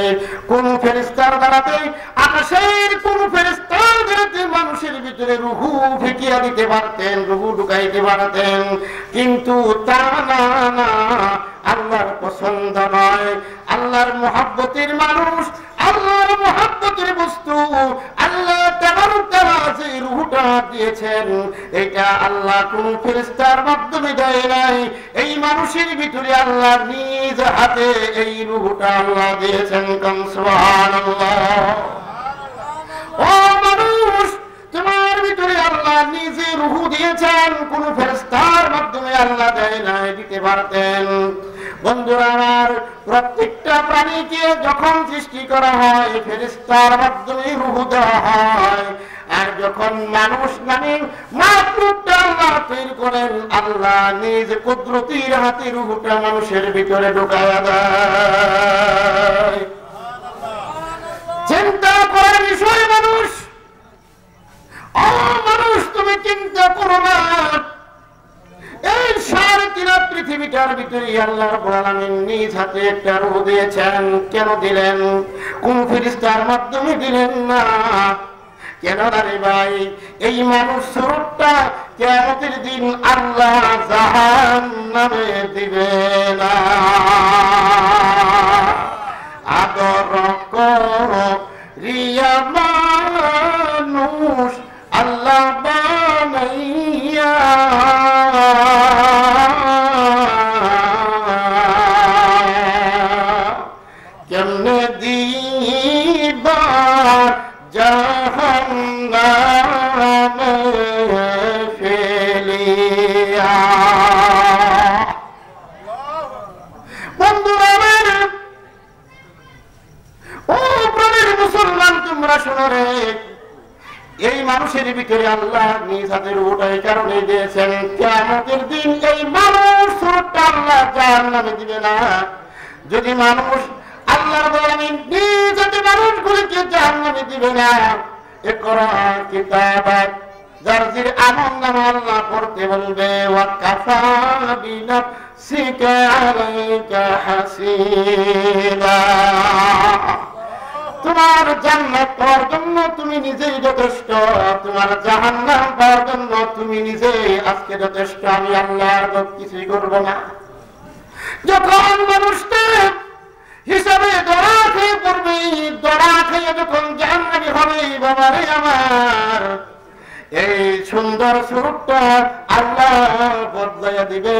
কোন ফেরেশতার দ্বারাতে, আকাশের কোন ফেরেশতার দ্বারাতে মানুষের ভিতরে রূহ ঢুকিয়ে দিতে পারতেন, রূহ ঢুকাইতে পারতেন, কিন্তু তা না, আল্লাহর পছন্দ নয়। আল্লাহর মহব্বতের মানুষ, আল্লাহর মহব্বতের বস্তু আল্লাহ তাবারক তাআলা যে রূহটা দিয়েছেন, এটা আল্লাহ কোন ফেরেশতার মাধ্যমে দেয় নাই। এই মানুষের ভিতরে আল্লাহ নিজ হাতে এই রূহটা আল্লাহ দিয়েছেন। কাম সুবহানাল্লাহ। ও মানুষ, তোমার ভিতরে আল্লাহ নিজে রূহ দিয়েছেন, কোন ফেরেশতার মাধ্যমে আল্লাহ দেয় নাই, দিতে পারতেন। বন্ধুরা আমার, প্রত্যেকটা প্রাণীকে যখন সৃষ্টি করা হয় ফেরেশতার মাধ্যমে রূহ দেওয়া হয়, আর যখন মানুষ নামে মাখলুকটা আল্লাহ তৈরি করেন, আল্লাহ নিজ কুদরতির হাতে রূহটা মানুষের ভিতরে ঢুকায়া দেয়। চিন্তা করার বিষয় মানুষ। ও মানুষ, তুমি চিন্তা করো না, এই 3.5 পৃথিবীটার ভিতরে আল্লাহ রাব্বুল আলামিন নিজ হাতে একটা রূহ দিয়েছেন। কেন দিলেন? কোন ফেরেশতার মাধ্যমে দিলেন না। কেন রে ভাই, এই মানুষ সুরতটা কিয়ামতের দিন আল্লাহ জাহান্নামে দিবে না। আদর করিয়া মানুষ আল্লাহ বানাইয়া, কেমনে দিবা জাহান্নামে ফেলিয়া। বন্ধুরা ও প্রাণের মুসলমান, তোমরা শোনো রে, এই মানুষের ভিতরে আল্লাহ নিজ হাতের ওটাই কারণে দিয়েছেন কিয়ামতের দিন এই মানুষ সুরতটা আল্লাহ জাহান্নামে দিবে না। যদি মানুষ আল্লাহর আলামিন নিজ হাতে মানুষগুলিকে জাহান্নামে দিবে না, ইকরা কিতাবাক, যার যে আমলনামা আল্লাহ পড়তে বলবে, ওয়া কাফা বিনাফসিকা আলাইকা হাসিবা, তোমার জান্নাত পাওয়ার জন্য তুমি নিজেই যথেষ্ট, তোমার জাহান্নাম পাওয়ার জন্য তুমি নিজেই আজকে যথেষ্ট, আমি আল্লাহর কিছুই করব না। যখন মানুষটা হিসাবে দড়া খেয়ে পড়বে, দড়া খেয়ে যখন জাহান্নামী হবে, বাবারে আমার এই সুন্দর সুরতটা আল্লাহ বদলাইয়া দিবে,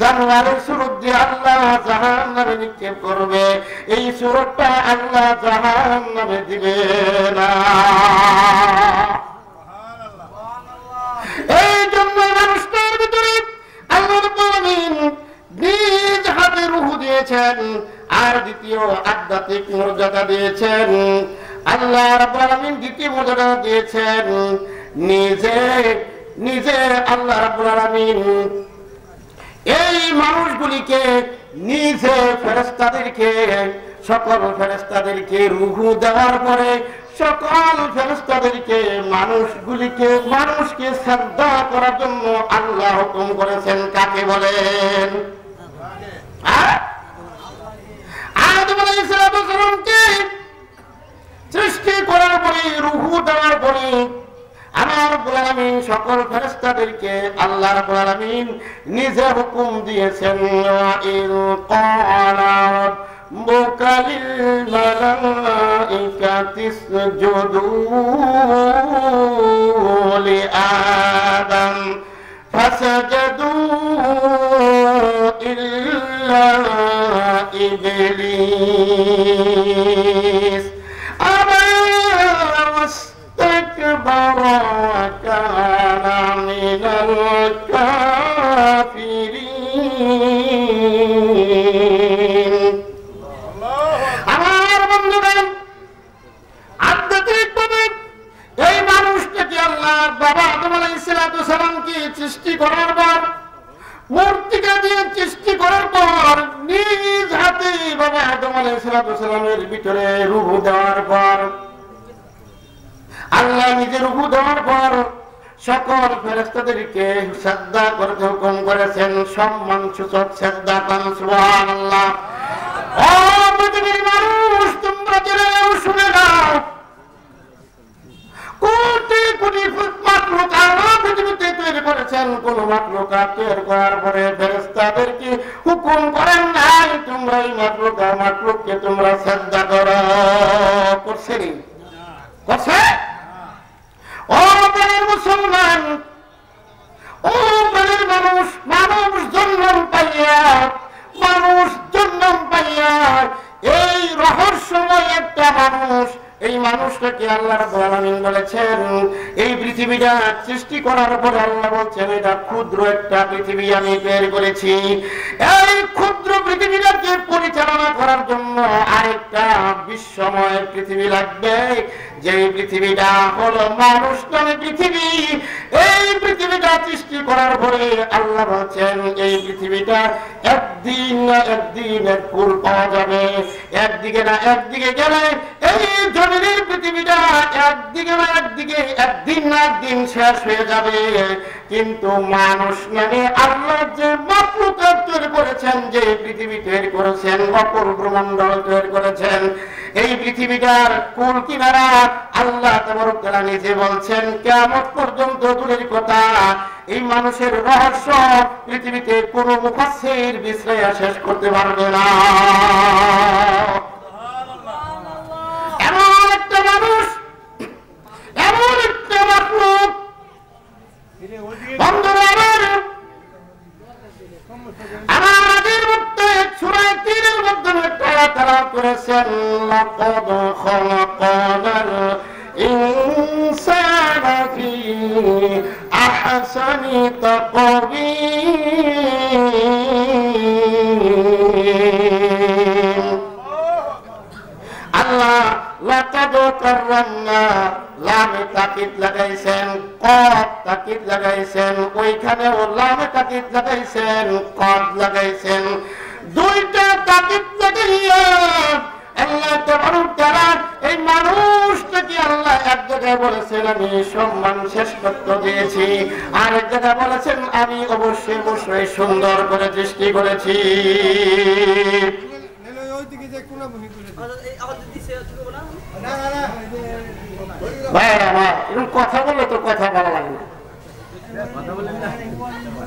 জানোয়ারের সুরত দিয়ে আল্লাহ জাহান্নামে নিক্ষেপ করবে, এই সুরতটা আল্লাহ জাহান্নামে দিবে না। এই জন্য মানুষটার ভিতরে আল্লাহ রাব্বুল আলামিন নিজ হাতে রূহ দিয়েছেন, আর দ্বিতীয় আধ্যাত্মিক মর্যাদা দিয়েছেন। আল্লাহ রাব্বুল আলামিন দ্বিতীয় মর্যাদা দিয়েছেন নিজে নিজে। আল্লাহ রাব্বুল আলামিন এই মানুষগুলিকে নিজে ফেরেশতাদেরকে, সকল ফেরেশতাদেরকে রূহ দেওয়ার পরে সকল ফেরেশতাদেরকে মানুষকে শ্রদ্ধা করার জন্য আল্লাহ হুকুম করেছেন। কাকে বলেন? আদম আলাইহিস সালামকে সৃষ্টি করার পরে, রূহ দেওয়ার পরে আমার রাব্বুল আলামিন সকল ফেরেশতাদেরকে আল্লাহ রাব্বুল আলামিন নিজে হুকুম দিয়েছেন, ওয়া ইন ক্বালা রাব্বুকা লিল মালাইকাতি ইসজুদু লি আদম ফাসাজাদু ইল্লা ইবলিস আবা واستكبر وكان من الكافرين। আমার বন্ধুগণ, আধ্যাত্মিকভাবে এই মানুষটাকে আল্লাহর বাবা আদম আলাইহিস সালামকে সৃষ্টি করার পর, মূর্তিকা দিয়ে সৃষ্টি করার পর, নিজ হাতে বাবা আদম আলাইহিস সালামের ভিতরে রূহ দেওয়ার পর, আল্লাহ নিজের রূহ দেওয়ার পর সকল ফেরেশতাদেরকে সিজদা করতে হুকুম করেছেন। সম্মান সূচক সিজদা করেন। সুবহানাল্লাহ। ও পৃথিবীর মানুষ, তোমরা জেনেও শুনে নাও, কোটি কোটি মাখলুক আল্লাহ পৃথিবীতে তৈরি করেছেন। কোন মাখলুক তৈরি করার পরে ফেরেশতাদেরকে হুকুম করেন নাই তোমরা এই মাখলুককে তোমরা সিজদা করো। করছে নি? করছে? ও প্রাণের মুসলমান, ও প্রাণের মানুষ, মানুষ জন্ম পাইয়া এই রহস্যময় একটা মানুষ, এই মানুষটাকে আল্লাহ রাব্বুল আলামিন বলেছেন, এই পৃথিবীটা সৃষ্টি করার পরে আল্লাহ বলছেন, এটা ক্ষুদ্র একটা পৃথিবী আমি তৈরি করেছি। এই ক্ষুদ্র পৃথিবীটাকে পরিচালনা করার জন্য আরেকটা বিশ্বময় পৃথিবী লাগবে, যে পৃথিবীটা হলো মানুষ নামে পৃথিবী। এই পৃথিবীটা সৃষ্টি করার পরে আল্লাহ বলছেন, এই পৃথিবীটা একদিন না একদিন এক কুল পাওয়া যাবে। একদিকে না একদিকে গেলে এই জমিনের পৃথিবীটা একদিকে না একদিকে, একদিন না একদিন শেষ হয়ে যাবে। কিন্তু মানুষ নামে আল্লাহ যে মাখলুকাত তৈরি করেছেন, যে পৃথিবী তৈরি করেছেন, অপর ব্রহ্মাণ্ড তৈরি করেছেন, এই পৃথিবীটার কুল কিনারা আল্লাহ তাবারক তাআলা নিজে বলছেন কিয়ামত পর্যন্ত দূরের কথা এই মানুষের রহস্য পৃথিবীতে কোনো মুফাসসির বিশ্লেষণ শেষ করতে পারবে না। এমন একটা মানুষ, এমন একটা মাখলুক, বন্ধুরা আমাদের মধ্যে সূরা তিনের মাধ্যমে তারা করেছেন লাকাদ খালাকানাল ইনসানা ফি আহসানি তাকওয়িম। আল্লাহ লাকাদ কাররামনা লামে তাকিদ লাগাইছেন, কদ তাকিদ লাগাইছেন, ওইখানেও লামে তাকিদ লাগাইছেন, কদ লাগাইছেন, দুইটা তাকিদ লাগাইয়া আল্লাহ তাবারক তাআলা এই মানুষটাকে আল্লাহ এক জায়গায় বলেছেন আমি সম্মান শ্রেষ্ঠত্ব দিয়েছি, আর এক জায়গায় বলেছেন আমি অবশ্যই অবশ্যই সুন্দর করে সৃষ্টি করেছি। কথা বলে তো কথা ভালো লাগে না,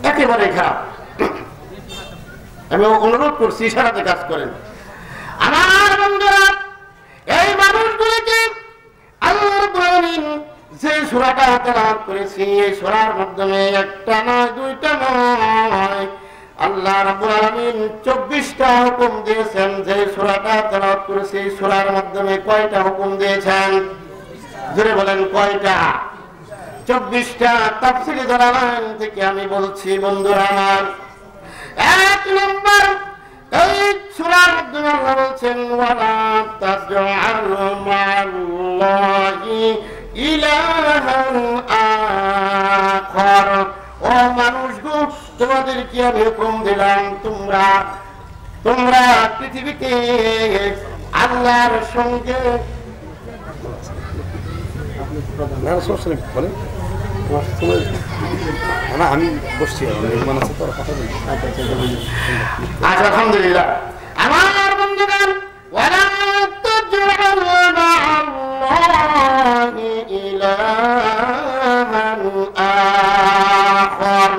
একেবারে খারাপ। আমি অনুরোধ করছি ইশারাতে কাজ করেন। আমার বন্ধুরা এই মানুষগুলিকে আল্লাহ রাব্বুল আলামিন যে সূরাটা তেলাওয়াত করেছি এই সূরার মাধ্যমে একটা নয় দুইটা নয় আল্লাহ রাব্বুল আলামিন 24টা হুকুম দিয়েছেন। যে সূরাটা তেলাওয়াত করেছি এই সূরার মাধ্যমে কয়টা হুকুম দিয়েছেন? জোরে বলেন কয়টা? 24টা। তাফসীরে জালালাইন থেকে আমি বলছি বন্ধুরা আমার, এক নম্বর এই সূরার মাধ্যমে আল্লাহ বলছেন ওয়ালা তাজআলু মা'আল্লাহি ইলাহান আখার। ও মানুষগণ তোমাদেরকে আমি হুকুম দিলাম তোমরা পৃথিবীতে আল্লাহর সঙ্গে আমি বসছি আলহামদুলিল্লাহ। আমার বন্ধুগণ ওয়ালা তাজআলু মা'আল্লাহি ইলাহান আখার।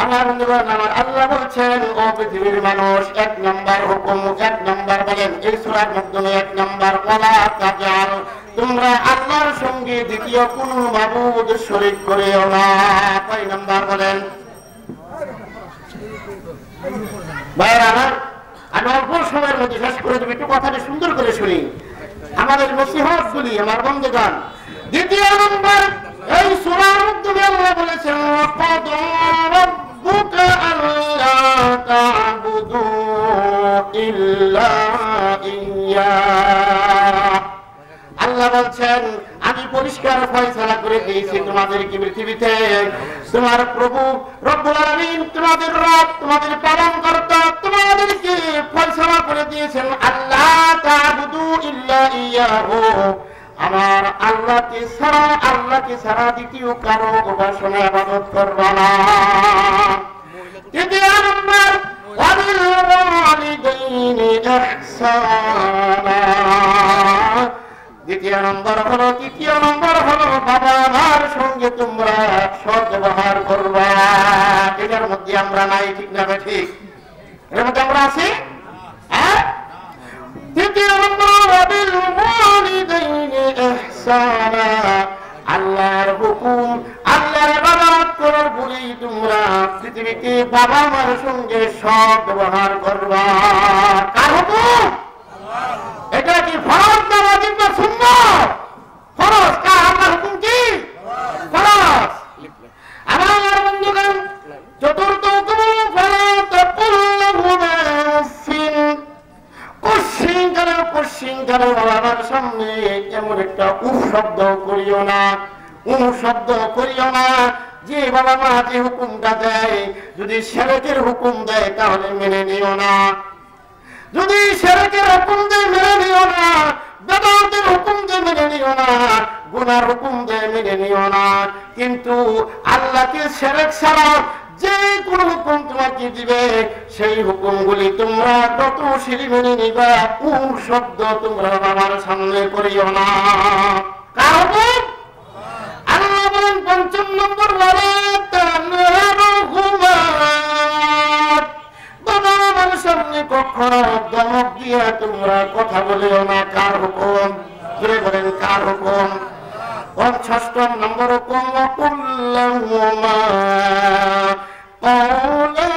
আমার বন্ধুগণ আমার আল্লাহ বলছেন ও পৃথিবীর মানুষ, এক নম্বর হুকুম, এক নম্বর বলেন এই সূরার মাধ্যমে এক নম্বর ওয়ালা তাজআল, তোমরা আল্লাহর সঙ্গে দ্বিতীয় কোন মাবুদ শরীক করিও না। কয় নাম্বার বলেন? ভাইরা আমার, আমি অল্প সময়ের মধ্যে শেষ করে দেব, একটু কথাটা সুন্দর করে শুনি আমাদের নসিহত গুলি আমার বন্ধুগণ। দ্বিতীয় নম্বর এই সূরার মাধ্যমে আল্লাহ বলেছেন ওয়াকাদা রাব্বুকা আল্লা তা'বুদু ইল্লা ইয়্যাহ। আল্লাহ বলছেন আমি পরিষ্কার ফয়সালা করে দিয়েছি তোমাদেরকে পৃথিবীতে তোমার প্রভু রব্বুল আলামিন তোমাদের রব তোমাদের পালনকর্তা তোমাদেরকে ফয়সালা করে দিয়েছেন আল্লাহ তা'বুদু ইল্লা ইয়্যাহু, আমার আল্লাহকে ছাড়া দ্বিতীয় কারো উপাসনা ইবাদত করবে না। তৃতীয় নম্বর ওয়াবিল ওয়ালিদাইনি ইহসানা। দ্বিতীয় নম্বর হলো, তৃতীয় নম্বর হলো বাবা মার সঙ্গে তোমরা সদ্ব্যবহার করবা। এটার মধ্যে আমরা নাই, ঠিক না? ঠিক, এর মধ্যে আমরা আছি। তৃতীয় নম্বর ওয়াবিল ওয়ালিদাইনি ইহসানা, আল্লাহর হুকুম আল্লাহর ইবাদত করার পরেই তোমরা পৃথিবীতে বাবা মার সঙ্গে সদ্ব্যবহার করবা। কার হুকুম? এটা কি ফরজ না ওয়াজিব না সুন্নাত? ফরজ। কার? আল্লাহর হুকুম কি ফরজ। আমার বন্ধুগণ চতুর্থ হুকুম ফালা তাকুল্লাহুমা উফিন, কুশিঙ্গারে বাবার সামনে এমন একটা উফ শব্দ করিও না, শব্দ করিও না। যে বাবা মা যে হুকুমটা দেয়, যদি শিরকের হুকুম দেয় তাহলে মেনে নিও না, যদি শিরকের হুকুম দেয় মেনে নিও না, বেদাতের হুকুম দেয় মেনে নিও না, গুনার হুকুম দেয় মেনে নিও না। কিন্তু আল্লাহকে শিরক ছাড়া যে কোন হুকুম তোমাকে দিবে সেই হুকুমগুলি তোমরা কত সিঁড়ি মেনে নিবা, শব্দ তোমরা বাবার সামনে করিও না। কার হুকুম? আল্লাহ বলেন ৫ম নম্বর, ওয়ালা তানহারহুমা, বাবা আমার সামনে কখনো ধমক দিয়ে তোমরা কথা বলিও না। কার হুকুম? জোরে বলেন কার হুকুম? ৬ম নম্বর হুকুম, কুল্লাহুমা কওলান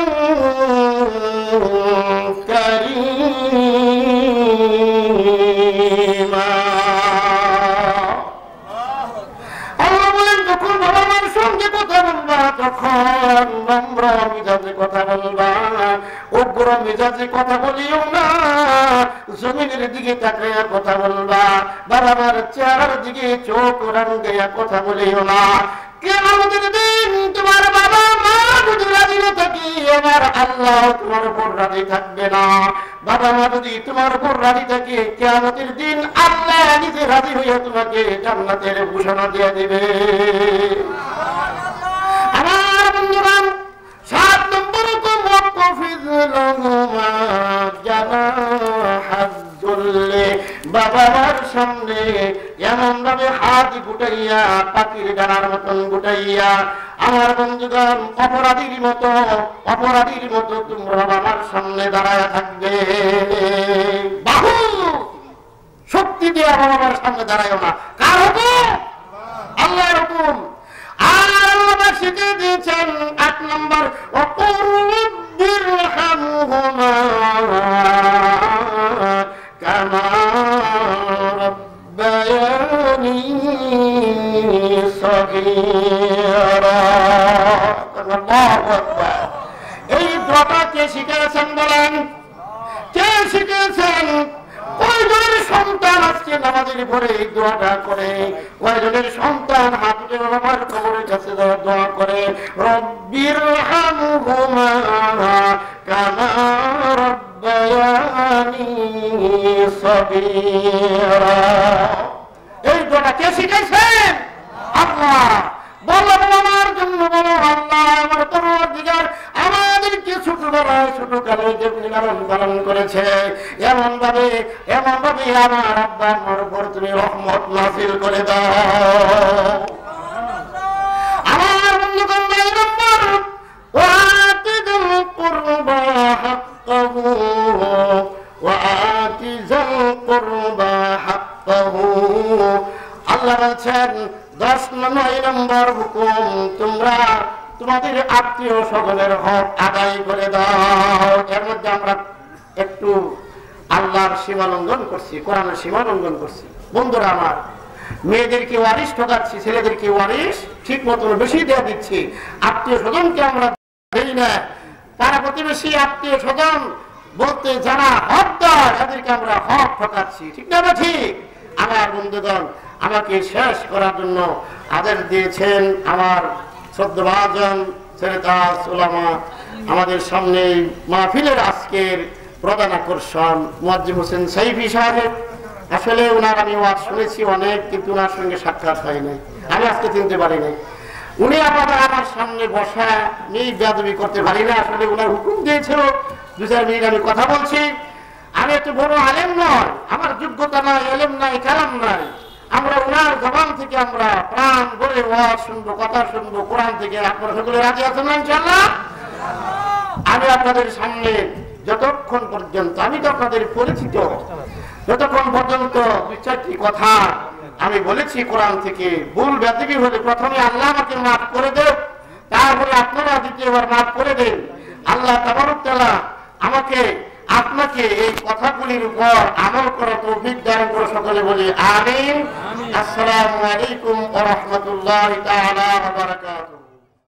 কারীমা। আল্লাহ বলেন যখন বাবা মার সঙ্গে কথা বলবা তখন নম্র মেজাজে কথা বলবা, উগ্র মেজাজে কথা বলিও না। জমিনের দিকে তাকাইয়া কথা বলবা, বাবা মার চেহারার দিকে চোখ রাঙাইয়া কথা বলিও না। কিয়ামতের দিন তোমার বাবা মা যদি রাজি না থাকে, আমার আল্লাহ তোমার উপর রাজি থাকবে না। বাবা মা যদি তোমার উপর রাজি থাকে, কিয়ামতের দিন আল্লাহ নিজে রাজি হইয়া তোমাকে জান্নাতের ঘোষণা দিয়ে দিবে। আমার বন্ধুরা, ৭ নম্বর হুকুম, ওয়াকফিজ লাহুমা জানাহায যুল্লি, বাবা মার সামনে এমন ভাবে হাত গুটাইয়া, পাখির ডানার মতন গুটাইয়া, আমার বন্ধুগণ অপরাধীর মতো তোমরা বাবার সামনে দাঁড়ায় থাকবে। বাহু শক্তি দিয়ে বাবার সামনে দাঁড়ায় না। কার হুকুম? আল্লাহর হুকুম। আর আল্লাহ শিখিয়ে দিয়েছেন ৮ নম্বর, ওয়াকুর রাব্বিরহামহুমা কামা রাব্বায়ানি সগীরা। আল্লাহু আকবার। এই দোয়াটা কে শিখিয়েছেন বলেন? কে শিখিয়েছেন? কয়জনের সন্তান আজকে নামাজের পরে এই দোয়াটা করে? কয়জনের সন্তান হাত উঠে বাবার কবরের কাছে দোয়া করে, রব্বিরহামহুমা কামা রাব্বায়ানি সগীরা। এই দোয়াটা কে শিখাইছেন? আল্লাহ। বলো আমার জন্য, বলো আল্লাহ আমার পরওয়ারদিগার আমাদেরকে ছোটবেলায় ছোটকালে যেমনি লালন পালন করেছে, এমন ভাবে আমার আব্বা আমার উপর তুমি রহমত নাযিল করে দাও। আমার বন্ধুগণ, ৯ নম্বর, ওয়াতিযুল কুরবা হাক্কাহু ওয়াতিযুল কুরবা হাক্কাহু। আল্লাহ বলছেন ৯ নম্বর হুকুম, তোমরা তোমাদের আত্মীয় স্বজনের হক আদায় করে দাও। এর মধ্যে আমরা একটু আল্লাহর সীমা লঙ্ঘন করছি, কোরআনের সীমা লঙ্ঘন করছি। বন্ধুরা আমার, মেয়েদেরকে ওয়ারিশ ঠকাচ্ছি, ছেলেদেরকে ওয়ারিশ ঠিক মতো বেশি দেওয়া দিচ্ছি, আত্মীয় স্বজনকে আমরা দেই না। তারা প্রতিবেশী আত্মীয় স্বজন বলতে যারা হকদার, তাদেরকে আমরা হক ঠকাচ্ছি, ঠিক না? ঠিক। আমার বন্ধুগণ, আমাকে শেষ করার জন্য আদেশ দিয়েছেন আমার শ্রদ্ধাভাজন সেরেতাজ উলামা, আমাদের সামনে মাহফিলের আজকের প্রধান আকর্ষণ মুয়াজ্জিম হোসেন সাইফি সাহেব। আসলে ওনার আমি ওয়াজ শুনেছি অনেক, কিন্তু ওনার সঙ্গে সাক্ষাৎ হয় নাই, আমি আজকে চিনতে পারি নাই। উনি আবার আমার সামনে বসা নেই, বেয়াদবি করতে পারি না। আসলে ওনার হুকুম দিয়েছিল ২-৪ মিনিট আমি কথা বলছি। আমি একটু বড় আলেম নয়, আমার যোগ্যতা নাই, এলেম নাই, কালাম নাই। আমরা ওনার জবান থেকে আমরা প্রাণ ভরে ওয়াজ শুনবো, কথা শুনবো কোরআন থেকে। আপনারা সকলে রাজি আছেন না ইনশাআল্লাহ? আমি আপনাদের সামনে যতক্ষণ পর্যন্ত, আমি তো আপনাদের পরিচিত, যতক্ষণ পর্যন্ত ২-৪টি কথা আমি বলেছি কোরআন থেকে, ভুল ব্যতিক্রম হলে প্রথমে আল্লাহ আমাকে মাফ করে দেন, তারপরে আপনারা দ্বিতীয়বার মাফ করে দেন। আল্লাহ তাবারক তাআলা আমাকে আপনাকে এই কথাগুলির উপর আমল করার তৌফিক দান করে। সকলে বলি আমিন। আসসালামু আলাইকুম ওয়া রাহমাতুল্লাহি তাআলা ওয়া বারাকাতুহু।